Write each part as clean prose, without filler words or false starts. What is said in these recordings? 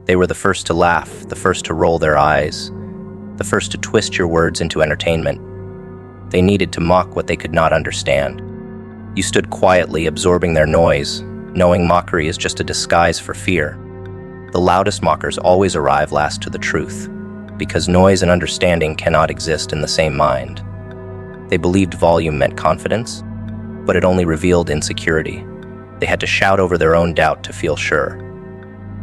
They were the first to laugh, the first to roll their eyes, the first to twist your words into entertainment. They needed to mock what they could not understand. You stood quietly, absorbing their noise, knowing mockery is just a disguise for fear. The loudest mockers always arrive last to the truth, because noise and understanding cannot exist in the same mind. They believed volume meant confidence, but it only revealed insecurity. They had to shout over their own doubt to feel sure.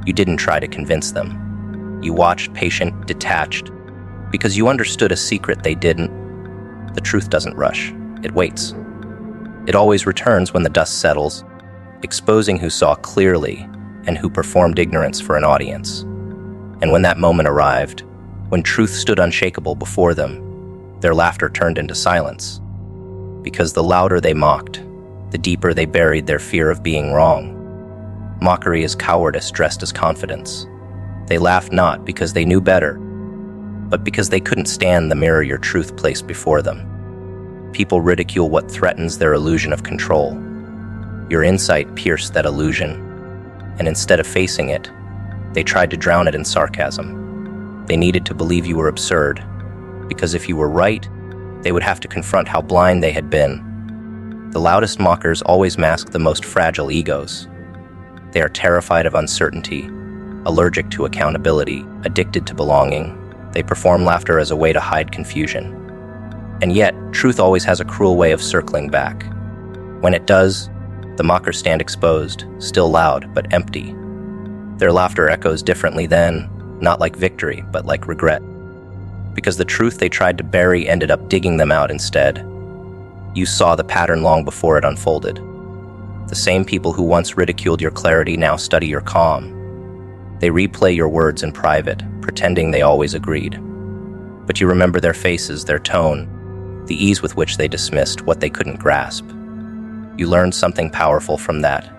You didn't try to convince them. You watched, patient, detached, because you understood a secret they didn't. The truth doesn't rush, it waits. It always returns when the dust settles, exposing who saw clearly and who performed ignorance for an audience. And when that moment arrived, when truth stood unshakable before them, their laughter turned into silence. Because the louder they mocked, the deeper they buried their fear of being wrong. Mockery is cowardice dressed as confidence. They laughed not because they knew better, but because they couldn't stand the mirror your truth placed before them. People ridicule what threatens their illusion of control. Your insight pierced that illusion, and instead of facing it, they tried to drown it in sarcasm. They needed to believe you were absurd, because if you were right, they would have to confront how blind they had been. The loudest mockers always mask the most fragile egos. They are terrified of uncertainty, allergic to accountability, addicted to belonging. They perform laughter as a way to hide confusion. And yet, truth always has a cruel way of circling back. When it does, the mockers stand exposed, still loud, but empty. Their laughter echoes differently then, not like victory, but like regret. Because the truth they tried to bury ended up digging them out instead. You saw the pattern long before it unfolded. The same people who once ridiculed your clarity now study your calm. They replay your words in private, pretending they always agreed. But you remember their faces, their tone, the ease with which they dismissed what they couldn't grasp. You learned something powerful from that.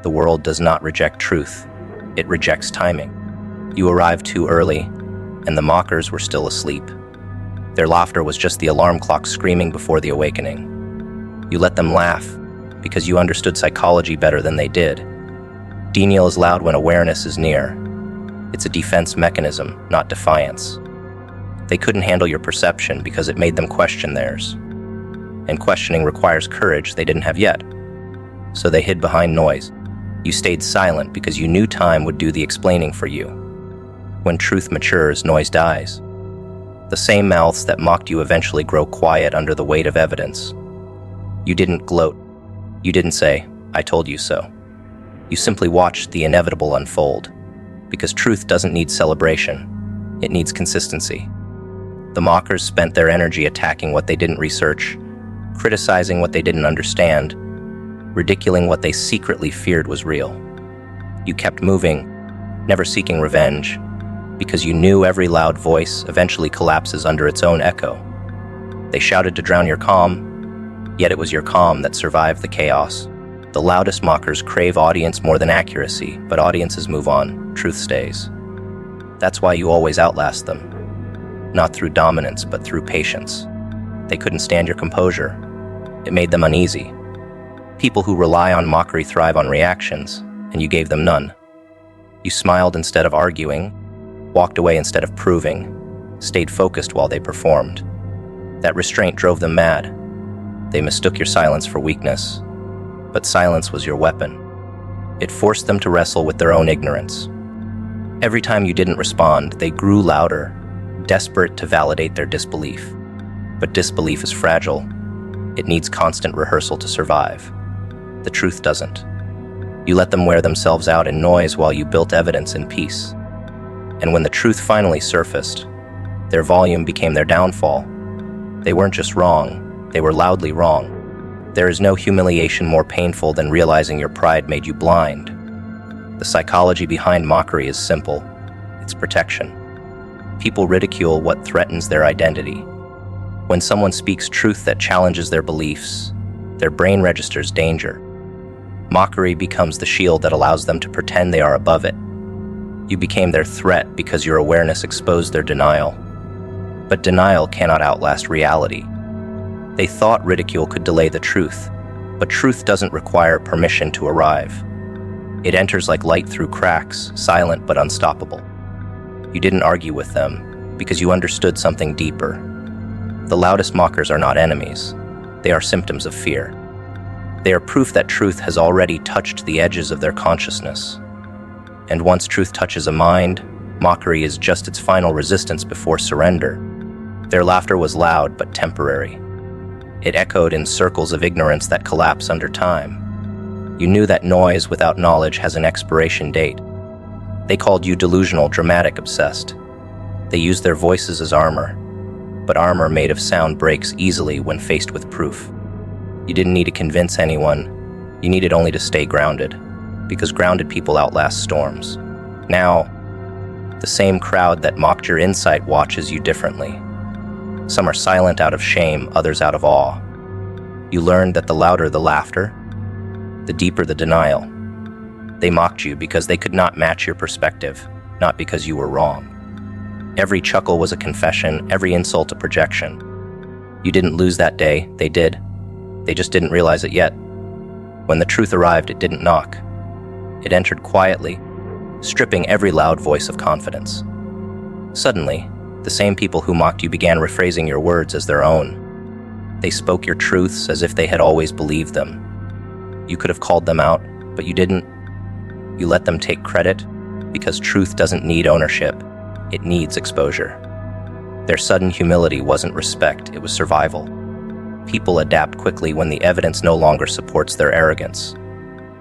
The world does not reject truth, it rejects timing. You arrived too early, and the mockers were still asleep. Their laughter was just the alarm clock screaming before the awakening. You let them laugh, because you understood psychology better than they did. Denial is loud when awareness is near. It's a defense mechanism, not defiance. They couldn't handle your perception because it made them question theirs. And questioning requires courage they didn't have yet. So they hid behind noise. You stayed silent because you knew time would do the explaining for you. When truth matures, noise dies. The same mouths that mocked you eventually grow quiet under the weight of evidence. You didn't gloat. You didn't say, "I told you so." You simply watched the inevitable unfold. Because truth doesn't need celebration. It needs consistency. The mockers spent their energy attacking what they didn't research, criticizing what they didn't understand, ridiculing what they secretly feared was real. You kept moving, never seeking revenge, because you knew every loud voice eventually collapses under its own echo. They shouted to drown your calm, yet it was your calm that survived the chaos. The loudest mockers crave audience more than accuracy, but audiences move on, truth stays. That's why you always outlast them. Not through dominance, but through patience. They couldn't stand your composure. It made them uneasy. People who rely on mockery thrive on reactions, and you gave them none. You smiled instead of arguing, walked away instead of proving, stayed focused while they performed. That restraint drove them mad. They mistook your silence for weakness, but silence was your weapon. It forced them to wrestle with their own ignorance. Every time you didn't respond, they grew louder, desperate to validate their disbelief. But disbelief is fragile. It needs constant rehearsal to survive. The truth doesn't. You let them wear themselves out in noise while you built evidence in peace. And when the truth finally surfaced, their volume became their downfall. They weren't just wrong, they were loudly wrong. There is no humiliation more painful than realizing your pride made you blind. The psychology behind mockery is simple. It's protection. People ridicule what threatens their identity. When someone speaks truth that challenges their beliefs, their brain registers danger. Mockery becomes the shield that allows them to pretend they are above it. You became their threat because your awareness exposed their denial. But denial cannot outlast reality. They thought ridicule could delay the truth, but truth doesn't require permission to arrive. It enters like light through cracks, silent but unstoppable. You didn't argue with them because you understood something deeper. The loudest mockers are not enemies. They are symptoms of fear. They are proof that truth has already touched the edges of their consciousness. And once truth touches a mind, mockery is just its final resistance before surrender. Their laughter was loud but temporary. It echoed in circles of ignorance that collapse under time. You knew that noise without knowledge has an expiration date. They called you delusional, dramatic, obsessed. They used their voices as armor, but armor made of sound breaks easily when faced with proof. You didn't need to convince anyone. You needed only to stay grounded, because grounded people outlast storms. Now, the same crowd that mocked your insight watches you differently. Some are silent out of shame, others out of awe. You learned that the louder the laughter, the deeper the denial. They mocked you because they could not match your perspective, not because you were wrong. Every chuckle was a confession, every insult a projection. You didn't lose that day, they did. They just didn't realize it yet. When the truth arrived, it didn't knock. It entered quietly, stripping every loud voice of confidence. Suddenly, the same people who mocked you began rephrasing your words as their own. They spoke your truths as if they had always believed them. You could have called them out, but you didn't. You let them take credit because truth doesn't need ownership. It needs exposure. Their sudden humility wasn't respect, it was survival. People adapt quickly when the evidence no longer supports their arrogance.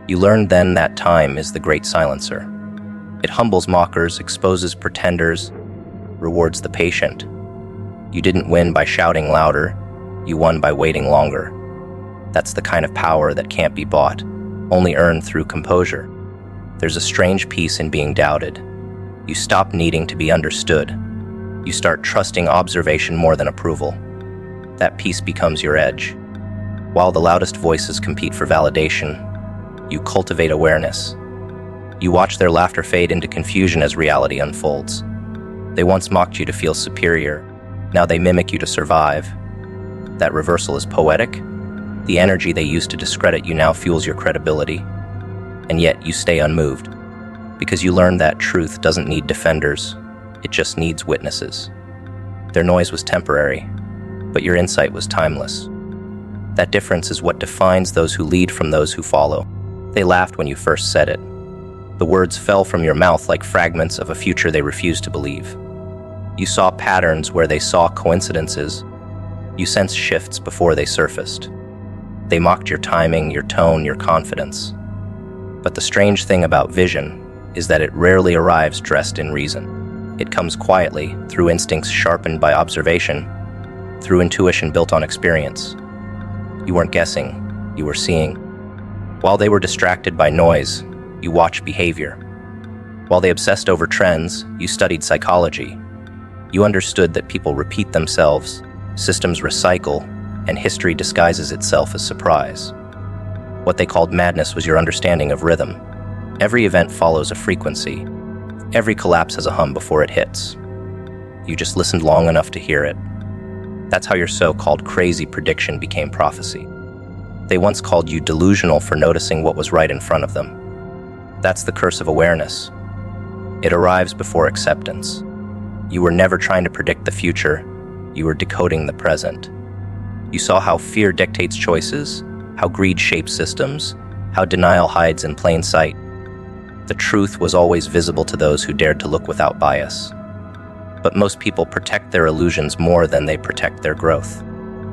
You learned then that time is the great silencer. It humbles mockers, exposes pretenders, rewards the patient. You didn't win by shouting louder, you won by waiting longer. That's the kind of power that can't be bought, only earned through composure. There's a strange peace in being doubted. You stop needing to be understood. You start trusting observation more than approval. That peace becomes your edge. While the loudest voices compete for validation, you cultivate awareness. You watch their laughter fade into confusion as reality unfolds. They once mocked you to feel superior. Now they mimic you to survive. That reversal is poetic. The energy they used to discredit you now fuels your credibility. And yet you stay unmoved, because you learned that truth doesn't need defenders, it just needs witnesses. Their noise was temporary, but your insight was timeless. That difference is what defines those who lead from those who follow. They laughed when you first said it. The words fell from your mouth like fragments of a future they refused to believe. You saw patterns where they saw coincidences. You sensed shifts before they surfaced. They mocked your timing, your tone, your confidence. But the strange thing about vision is that it rarely arrives dressed in reason. It comes quietly, through instincts sharpened by observation, through intuition built on experience. You weren't guessing, you were seeing. While they were distracted by noise, you watched behavior. While they obsessed over trends, you studied psychology. You understood that people repeat themselves, systems recycle, and history disguises itself as surprise. What they called madness was your understanding of rhythm. Every event follows a frequency. Every collapse has a hum before it hits. You just listened long enough to hear it. That's how your so-called crazy prediction became prophecy. They once called you delusional for noticing what was right in front of them. That's the curse of awareness. It arrives before acceptance. You were never trying to predict the future. You were decoding the present. You saw how fear dictates choices, how greed shapes systems, how denial hides in plain sight. The truth was always visible to those who dared to look without bias. But most people protect their illusions more than they protect their growth.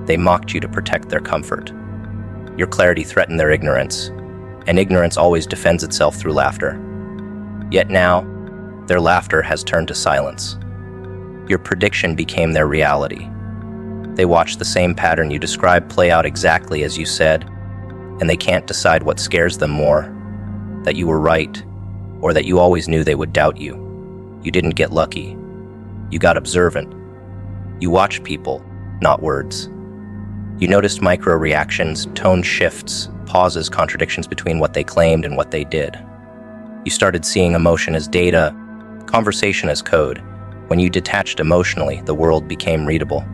They mocked you to protect their comfort. Your clarity threatened their ignorance, and ignorance always defends itself through laughter. Yet now, their laughter has turned to silence. Your prediction became their reality. They watch the same pattern you described play out exactly as you said, and they can't decide what scares them more, that you were right, or that you always knew they would doubt you. You didn't get lucky. You got observant. You watched people, not words. You noticed micro-reactions, tone shifts, pauses, contradictions between what they claimed and what they did. You started seeing emotion as data, conversation as code. When you detached emotionally, the world became readable.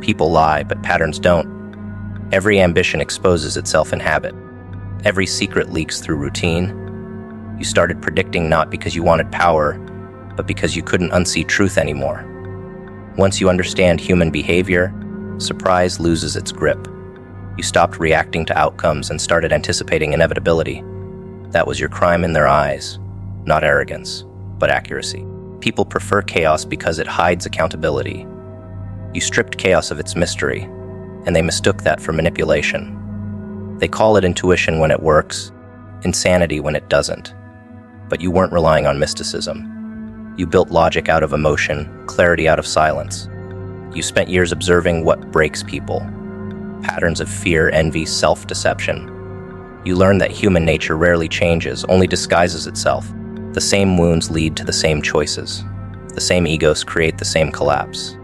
People lie, but patterns don't. Every ambition exposes itself in habit. Every secret leaks through routine. You started predicting not because you wanted power, but because you couldn't unsee truth anymore. Once you understand human behavior, surprise loses its grip. You stopped reacting to outcomes and started anticipating inevitability. That was your crime in their eyes, not arrogance, but accuracy. People prefer chaos because it hides accountability. You stripped chaos of its mystery, and they mistook that for manipulation. They call it intuition when it works, insanity when it doesn't. But you weren't relying on mysticism. You built logic out of emotion, clarity out of silence. You spent years observing what breaks people. Patterns of fear, envy, self-deception. You learned that human nature rarely changes, only disguises itself. The same wounds lead to the same choices. The same egos create the same collapse.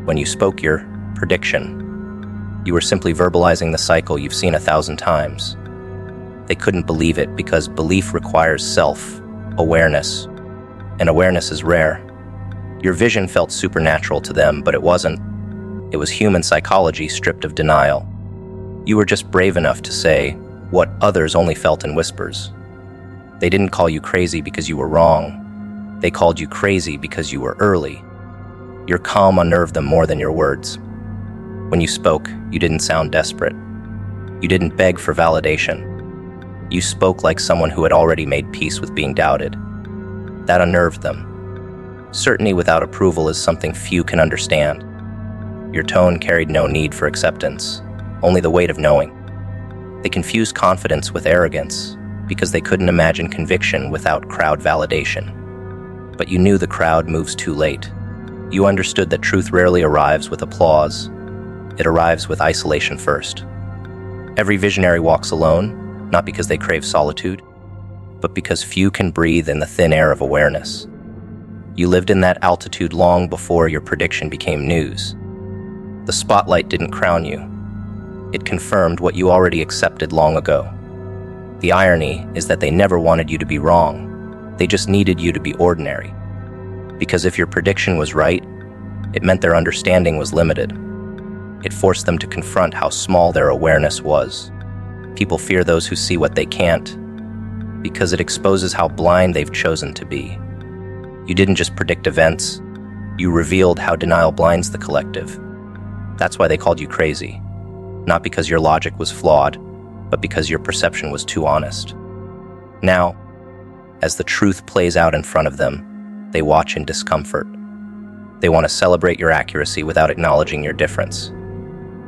When you spoke your prediction, you were simply verbalizing the cycle you've seen 1,000 times. They couldn't believe it because belief requires self-awareness, and awareness is rare. Your vision felt supernatural to them, but it wasn't. It was human psychology stripped of denial. You were just brave enough to say what others only felt in whispers. They didn't call you crazy because you were wrong. They called you crazy because you were early. Your calm unnerved them more than your words. When you spoke, you didn't sound desperate. You didn't beg for validation. You spoke like someone who had already made peace with being doubted. That unnerved them. Certainty without approval is something few can understand. Your tone carried no need for acceptance, only the weight of knowing. They confused confidence with arrogance because they couldn't imagine conviction without crowd validation. But you knew the crowd moves too late. You understood that truth rarely arrives with applause. It arrives with isolation first. Every visionary walks alone, not because they crave solitude, but because few can breathe in the thin air of awareness. You lived in that altitude long before your prediction became news. The spotlight didn't crown you. It confirmed what you already accepted long ago. The irony is that they never wanted you to be wrong. They just needed you to be ordinary. Because if your prediction was right, it meant their understanding was limited. It forced them to confront how small their awareness was. People fear those who see what they can't, because it exposes how blind they've chosen to be. You didn't just predict events, you revealed how denial blinds the collective. That's why they called you crazy. Not because your logic was flawed, but because your perception was too honest. Now, as the truth plays out in front of them, they watch in discomfort. They want to celebrate your accuracy without acknowledging your difference.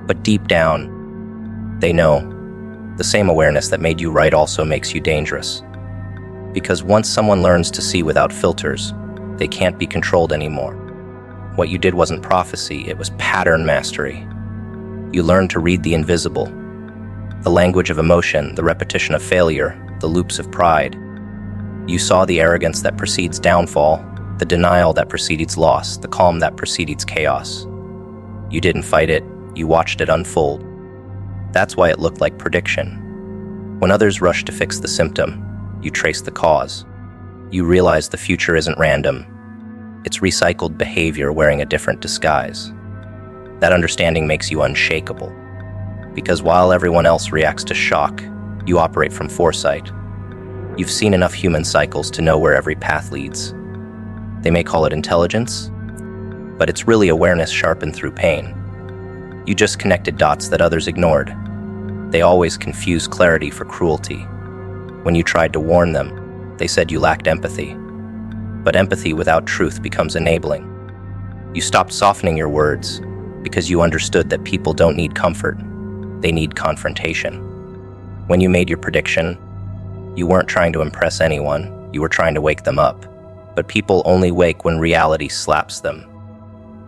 But deep down, they know the same awareness that made you right also makes you dangerous. Because once someone learns to see without filters, they can't be controlled anymore. What you did wasn't prophecy, it was pattern mastery. You learned to read the invisible, the language of emotion, the repetition of failure, the loops of pride. You saw the arrogance that precedes downfall, the denial that precedes loss, the calm that precedes chaos. You didn't fight it, you watched it unfold. That's why it looked like prediction. When others rushed to fix the symptom, you traced the cause. You realized the future isn't random. It's recycled behavior wearing a different disguise. That understanding makes you unshakable. Because while everyone else reacts to shock, you operate from foresight. You've seen enough human cycles to know where every path leads. They may call it intelligence, but it's really awareness sharpened through pain. You just connected dots that others ignored. They always confuse clarity for cruelty. When you tried to warn them, they said you lacked empathy. But empathy without truth becomes enabling. You stopped softening your words because you understood that people don't need comfort. They need confrontation. When you made your prediction, you weren't trying to impress anyone, you were trying to wake them up. But people only wake when reality slaps them.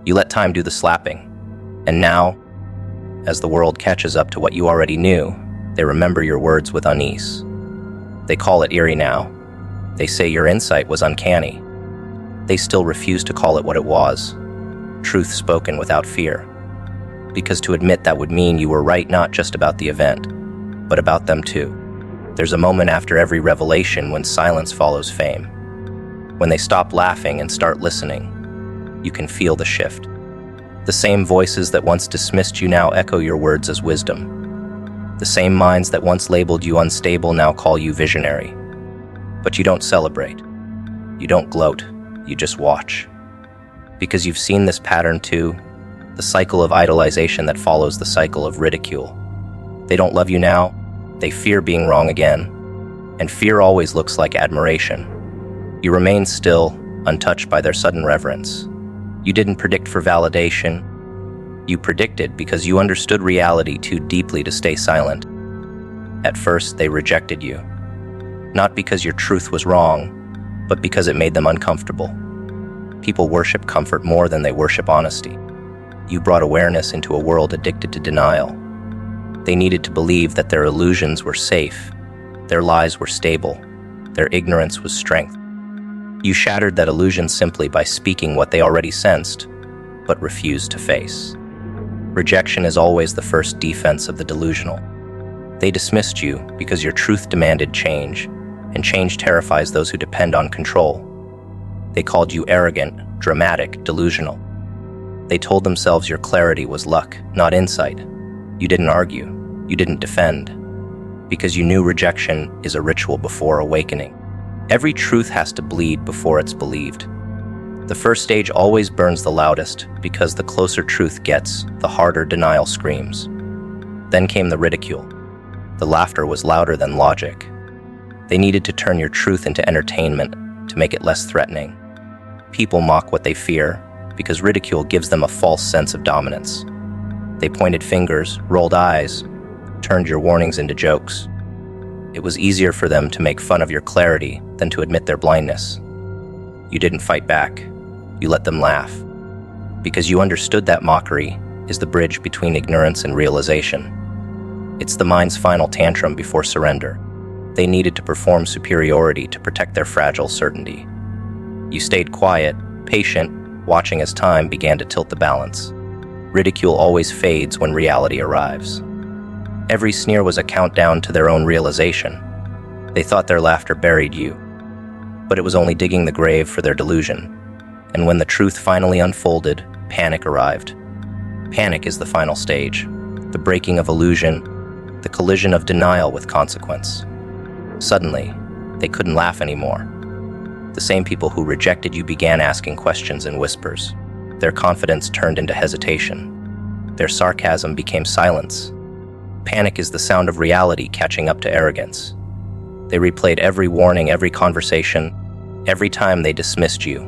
You let time do the slapping. And now, as the world catches up to what you already knew, they remember your words with unease. They call it eerie now. They say your insight was uncanny. They still refuse to call it what it was, truth spoken without fear. Because to admit that would mean you were right not just about the event, but about them too. There's a moment after every revelation when silence follows fame. When they stop laughing and start listening, you can feel the shift. The same voices that once dismissed you now echo your words as wisdom. The same minds that once labeled you unstable now call you visionary. But you don't celebrate. You don't gloat. You just watch. Because you've seen this pattern too, the cycle of idolization that follows the cycle of ridicule. They don't love you now, they fear being wrong again. And fear always looks like admiration. You remain still, untouched by their sudden reverence. You didn't predict for validation. You predicted because you understood reality too deeply to stay silent. At first, they rejected you. Not because your truth was wrong, but because it made them uncomfortable. People worship comfort more than they worship honesty. You brought awareness into a world addicted to denial. They needed to believe that their illusions were safe, their lies were stable, their ignorance was strength. You shattered that illusion simply by speaking what they already sensed, but refused to face. Rejection is always the first defense of the delusional. They dismissed you because your truth demanded change, and change terrifies those who depend on control. They called you arrogant, dramatic, delusional. They told themselves your clarity was luck, not insight. You didn't argue, you didn't defend, because you knew rejection is a ritual before awakening. Every truth has to bleed before it's believed. The first stage always burns the loudest because the closer truth gets, the harder denial screams. Then came the ridicule. The laughter was louder than logic. They needed to turn your truth into entertainment to make it less threatening. People mock what they fear because ridicule gives them a false sense of dominance. They pointed fingers, rolled eyes, turned your warnings into jokes. It was easier for them to make fun of your clarity than to admit their blindness. You didn't fight back. You let them laugh. Because you understood that mockery is the bridge between ignorance and realization. It's the mind's final tantrum before surrender. They needed to perform superiority to protect their fragile certainty. You stayed quiet, patient, watching as time began to tilt the balance. Ridicule always fades when reality arrives. Every sneer was a countdown to their own realization. They thought their laughter buried you, but it was only digging the grave for their delusion. And when the truth finally unfolded, panic arrived. Panic is the final stage, the breaking of illusion, the collision of denial with consequence. Suddenly, they couldn't laugh anymore. The same people who rejected you began asking questions in whispers. Their confidence turned into hesitation. Their sarcasm became silence. Panic is the sound of reality catching up to arrogance. They replayed every warning, every conversation, every time they dismissed you,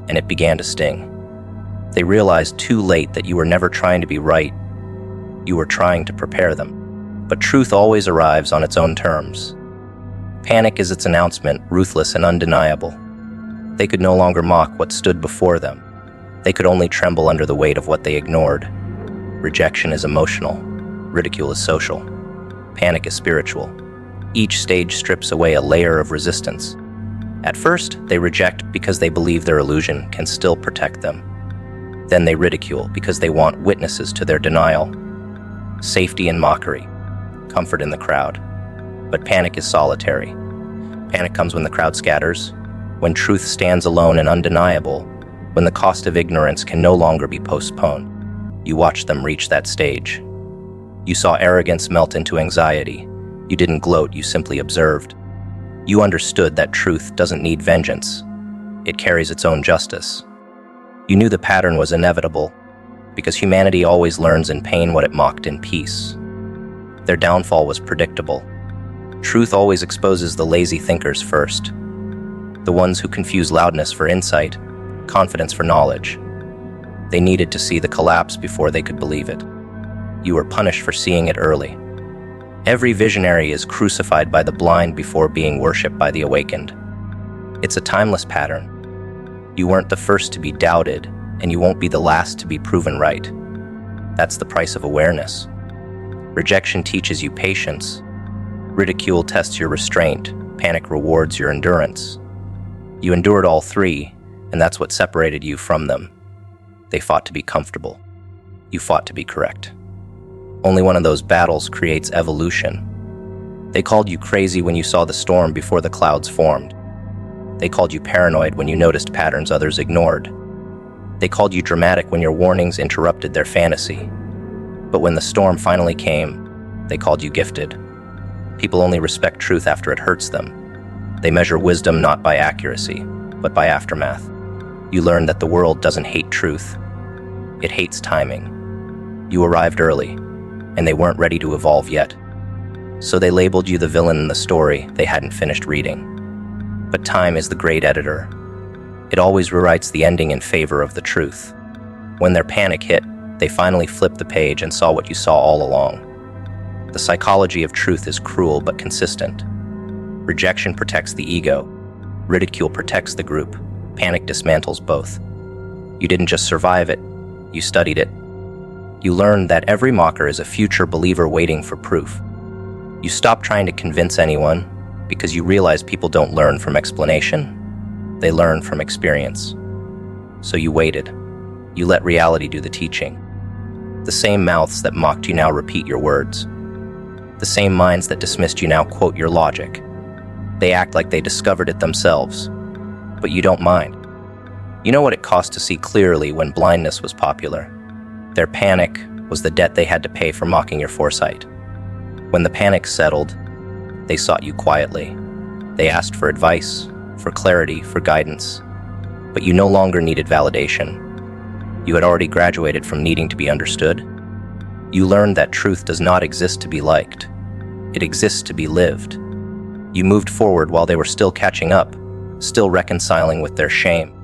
and it began to sting. They realized too late that you were never trying to be right. You were trying to prepare them. But truth always arrives on its own terms. Panic is its announcement, ruthless and undeniable. They could no longer mock what stood before them. They could only tremble under the weight of what they ignored. Rejection is emotional. Ridicule is social. Panic is spiritual. Each stage strips away a layer of resistance. At first, they reject because they believe their illusion can still protect them. Then they ridicule because they want witnesses to their denial. Safety in mockery. Comfort in the crowd. But panic is solitary. Panic comes when the crowd scatters, when truth stands alone and undeniable, when the cost of ignorance can no longer be postponed. You watch them reach that stage. You saw arrogance melt into anxiety. You didn't gloat, you simply observed. You understood that truth doesn't need vengeance. It carries its own justice. You knew the pattern was inevitable, because humanity always learns in pain what it mocked in peace. Their downfall was predictable. Truth always exposes the lazy thinkers first, the ones who confuse loudness for insight, confidence for knowledge. They needed to see the collapse before they could believe it. You were punished for seeing it early. Every visionary is crucified by the blind before being worshipped by the awakened. It's a timeless pattern. You weren't the first to be doubted, and you won't be the last to be proven right. That's the price of awareness. Rejection teaches you patience. Ridicule tests your restraint. Panic rewards your endurance. You endured all three, and that's what separated you from them. They fought to be comfortable. You fought to be correct. Only one of those battles creates evolution. They called you crazy when you saw the storm before the clouds formed. They called you paranoid when you noticed patterns others ignored. They called you dramatic when your warnings interrupted their fantasy. But when the storm finally came, they called you gifted. People only respect truth after it hurts them. They measure wisdom not by accuracy, but by aftermath. You learn that the world doesn't hate truth. It hates timing. You arrived early, and they weren't ready to evolve yet. So they labeled you the villain in the story they hadn't finished reading. But time is the great editor. It always rewrites the ending in favor of the truth. When their panic hit, they finally flipped the page and saw what you saw all along. The psychology of truth is cruel but consistent. Rejection protects the ego. Ridicule protects the group. Panic dismantles both. You didn't just survive it, you studied it. You learned that every mocker is a future believer waiting for proof. You stopped trying to convince anyone because you realize people don't learn from explanation, they learn from experience. So you waited. You let reality do the teaching. The same mouths that mocked you now repeat your words. The same minds that dismissed you now quote your logic. They act like they discovered it themselves, but you don't mind. You know what it cost to see clearly when blindness was popular. Their panic was the debt they had to pay for mocking your foresight. When the panic settled, they sought you quietly. They asked for advice, for clarity, for guidance. But you no longer needed validation. You had already graduated from needing to be understood. You learned that truth does not exist to be liked. It exists to be lived. You moved forward while they were still catching up, still reconciling with their shame.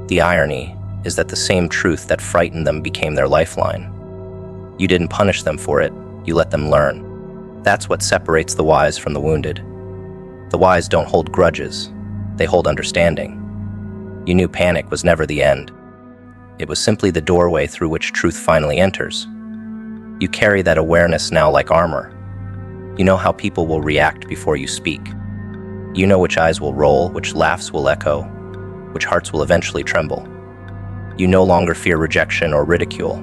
The irony is that the same truth that frightened them became their lifeline. You didn't punish them for it, you let them learn. That's what separates the wise from the wounded. The wise don't hold grudges, they hold understanding. You knew panic was never the end. It was simply the doorway through which truth finally enters. You carry that awareness now like armor. You know how people will react before you speak. You know which eyes will roll, which laughs will echo, which hearts will eventually tremble. You no longer fear rejection or ridicule,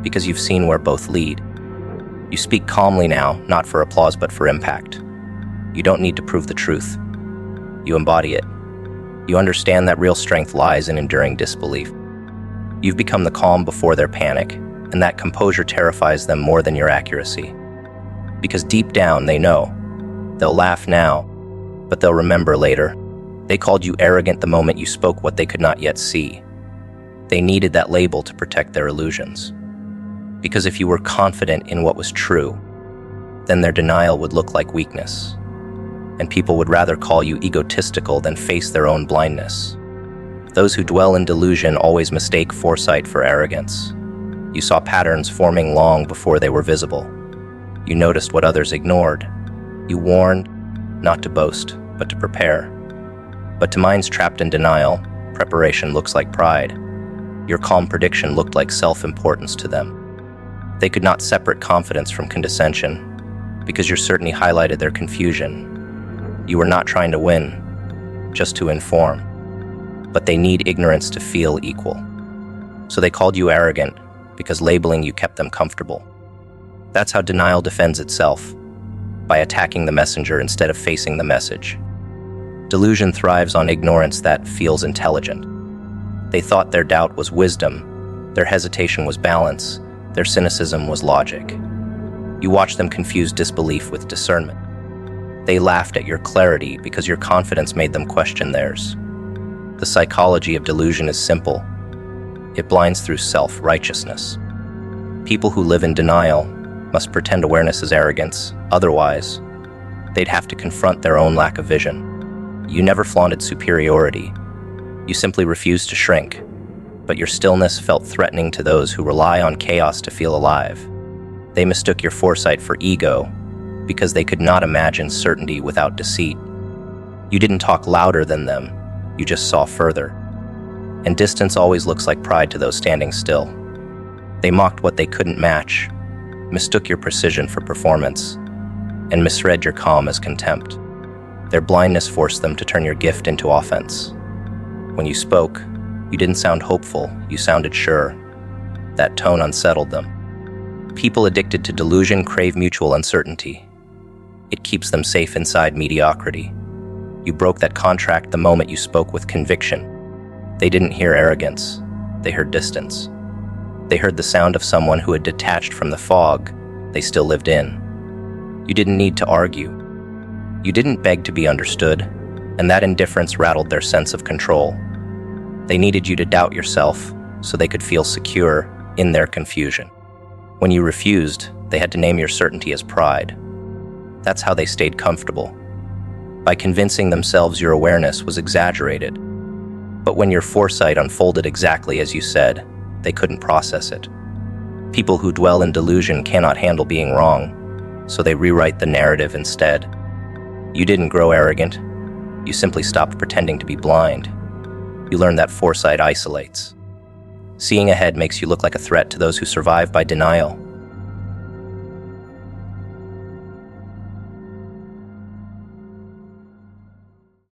because you've seen where both lead. You speak calmly now, not for applause but for impact. You don't need to prove the truth. You embody it. You understand that real strength lies in enduring disbelief. You've become the calm before their panic, and that composure terrifies them more than your accuracy. Because deep down they know. They'll laugh now, but they'll remember later. They called you arrogant the moment you spoke what they could not yet see. They needed that label to protect their illusions. Because if you were confident in what was true, then their denial would look like weakness. And people would rather call you egotistical than face their own blindness. Those who dwell in delusion always mistake foresight for arrogance. You saw patterns forming long before they were visible. You noticed what others ignored. You warned, not to boast, but to prepare. But to minds trapped in denial, preparation looks like pride. Your calm prediction looked like self-importance to them. They could not separate confidence from condescension, because your certainty highlighted their confusion. You were not trying to win, just to inform. But they need ignorance to feel equal. So they called you arrogant, because labeling you kept them comfortable. That's how denial defends itself, by attacking the messenger instead of facing the message. Delusion thrives on ignorance that feels intelligent. They thought their doubt was wisdom, their hesitation was balance, their cynicism was logic. You watched them confuse disbelief with discernment. They laughed at your clarity because your confidence made them question theirs. The psychology of delusion is simple. It blinds through self-righteousness. People who live in denial must pretend awareness is arrogance, otherwise, they'd have to confront their own lack of vision. You never flaunted superiority. You simply refused to shrink, but your stillness felt threatening to those who rely on chaos to feel alive. They mistook your foresight for ego because they could not imagine certainty without deceit. You didn't talk louder than them, you just saw further. And distance always looks like pride to those standing still. They mocked what they couldn't match, mistook your precision for performance, and misread your calm as contempt. Their blindness forced them to turn your gift into offense. When you spoke, you didn't sound hopeful, you sounded sure. That tone unsettled them. People addicted to delusion crave mutual uncertainty. It keeps them safe inside mediocrity. You broke that contract the moment you spoke with conviction. They didn't hear arrogance, they heard distance. They heard the sound of someone who had detached from the fog they still lived in. You didn't need to argue. You didn't beg to be understood. and that indifference rattled their sense of control. They needed you to doubt yourself so they could feel secure in their confusion. When you refused, they had to name your certainty as pride. That's how they stayed comfortable, by convincing themselves your awareness was exaggerated. But when your foresight unfolded exactly as you said, they couldn't process it. People who dwell in delusion cannot handle being wrong, so they rewrite the narrative instead. You didn't grow arrogant. You simply stopped pretending to be blind. You learned that foresight isolates. Seeing ahead makes you look like a threat to those who survive by denial.